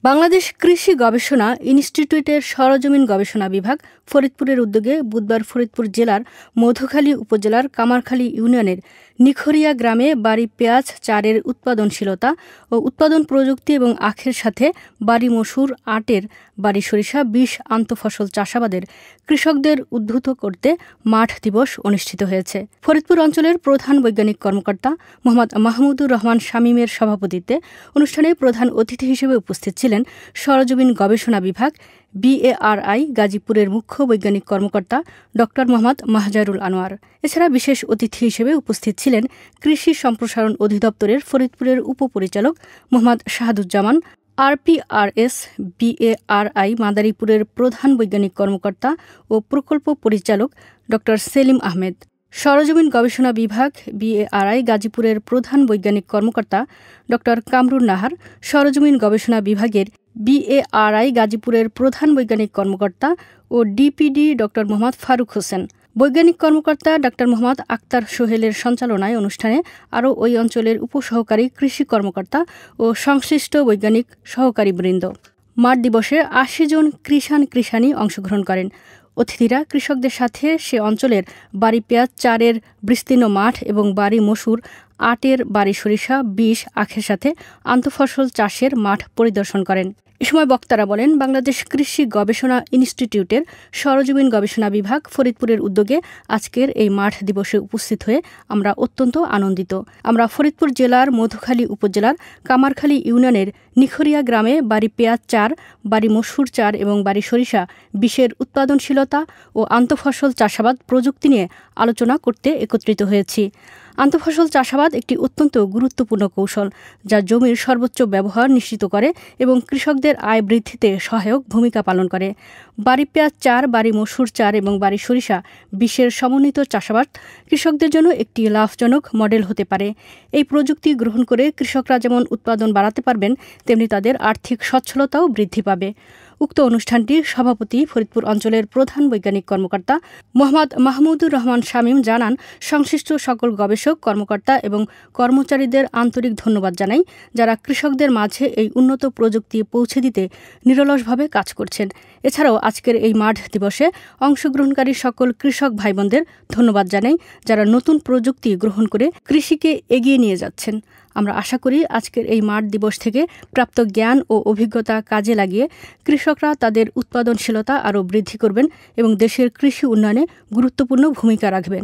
বাংলাদেশ কৃষি গবেষণা ইনস্টিটিউটের সরজমিন গবেষণা বিভাগ ফরিদপুরের উদ্যোগে বুধবার ফরিদপুর জেলার মধুখালী উপজেলার কামারখালী ইউনিয়নের নিখরিয়া গ্রামে বাড়ি পেঁয়াজ চারের উৎপাদনশীলতা ও উৎপাদন প্রযুক্তি এবং আখের সাথে বাড়ি মসুর আটের বাড়ি সরিষা বিষ আন্তঃফসল চাষাবাদের কৃষকদের উদ্বুদ্ধ করতে মাঠ দিবস অনুষ্ঠিত হয়েছে। ফরিদপুর অঞ্চলের প্রধান বৈজ্ঞানিক কর্মকর্তা মোহাম্মদ মাহমুদুর রহমান শামীমের সভাপতিত্বে অনুষ্ঠানে প্রধান অতিথি হিসেবে উপস্থিত ছিলেন সরজমিন গবেষণা বিভাগ BARI গাজীপুরের মুখ্য বৈজ্ঞানিক কর্মকর্তা ড মোহাম্মদ মাহজারুল আনোয়ার। এছাড়া বিশেষ অতিথি হিসেবে উপস্থিত ছিলেন কৃষি সম্প্রসারণ অধিদপ্তরের ফরিদপুরের উপপরিচালক মোহাম্মদ শাহাদুজ্জামান, RPRS BARI মাদারীপুরের প্রধান বৈজ্ঞানিক কর্মকর্তা ও প্রকল্প পরিচালক ড সেলিম আহমেদ। সরজমিন গবেষণা বিভাগ BARI গাজীপুরের প্রধান বৈজ্ঞানিক কর্মকর্তা ড কামরুন নাহার, সরজমিন গবেষণা বিভাগের BARI গাজীপুরের প্রধান বৈজ্ঞানিক কর্মকর্তা ও DPD ড মোহাম্মদ ফারুক হোসেন। বৈজ্ঞানিক কর্মকর্তা ড মোহাম্মদ আক্তার সোহেলের সঞ্চালনায় অনুষ্ঠানে আরও ওই অঞ্চলের উপসহকারী কৃষি কর্মকর্তা ও সংশ্লিষ্ট বৈজ্ঞানিক সহকারীবৃন্দ। মাঠ দিবসে ৮০ জন কৃষাণী অংশগ্রহণ করেন। অতিথিরা কৃষকদের সাথে সে অঞ্চলের বাড়ি পেঁয়াজ চারের বিস্তীর্ণ মাঠ এবং বাড়ি মসুর আটের বাড়ি সরিষা বিষ আখের সাথে আন্তঃফসল চাষের মাঠ পরিদর্শন করেন। এ সময় বক্তারা বলেন, বাংলাদেশ কৃষি গবেষণা ইনস্টিটিউটের সরজমিন গবেষণা বিভাগ ফরিদপুরের উদ্যোগে আজকের এই মাঠ দিবসে উপস্থিত হয়ে আমরা অত্যন্ত আনন্দিত। আমরা ফরিদপুর জেলার মধুখালী উপজেলার কামারখালী ইউনিয়নের নিখরিয়া গ্রামে বাড়ি পেঁয়াজ চার, বাড়ি মসুর চার এবং বাড়ি সরিষা বিষের উৎপাদনশীলতা ও আন্তঃফসল চাষাবাদ প্রযুক্তি নিয়ে আলোচনা করতে একত্রিত হয়েছি। আন্তঃফসল চাষাবাদ একটি অত্যন্ত গুরুত্বপূর্ণ কৌশল যা জমির সর্বোচ্চ ব্যবহার নিশ্চিত করে এবং কৃষকদের আয় বৃদ্ধিতে সহায়ক ভূমিকা পালন করে। বাড়ি পেঁয়াজ চার, বাড়ি মসুর চার এবং বাড়ি সরিষা বিষের সমন্বিত চাষাবাদ কৃষকদের জন্য একটি লাভজনক মডেল হতে পারে। এই প্রযুক্তি গ্রহণ করে কৃষকরা যেমন উৎপাদন বাড়াতে পারবেন, তেমনি তাদের আর্থিক সচ্ছলতাও বৃদ্ধি পাবে। উক্ত অনুষ্ঠানটির সভাপতি ফরিদপুর অঞ্চলের প্রধান বৈজ্ঞানিক কর্মকর্তা মোহাম্মদ মাহমুদুর রহমান শামীম জানান, সংশ্লিষ্ট সকল গবেষক, কর্মকর্তা এবং কর্মচারীদের আন্তরিক ধন্যবাদ জানাই, যারা কৃষকদের মাঝে এই উন্নত প্রযুক্তি পৌঁছে দিতে নিরলসভাবে কাজ করছেন। এছাড়াও আজকের এই মাঠ দিবসে অংশগ্রহণকারী সকল কৃষক ভাইবোনদের ধন্যবাদ জানাই, যারা নতুন প্রযুক্তি গ্রহণ করে কৃষিকে এগিয়ে নিয়ে যাচ্ছেন। আমরা আশা করি আজকের এই মাঠ দিবস থেকে প্রাপ্ত জ্ঞান ও অভিজ্ঞতা কাজে লাগিয়ে কৃষকরা তাদের উৎপাদনশীলতা আরও বৃদ্ধি করবেন এবং দেশের কৃষি উন্নয়নে গুরুত্বপূর্ণ ভূমিকা রাখবেন।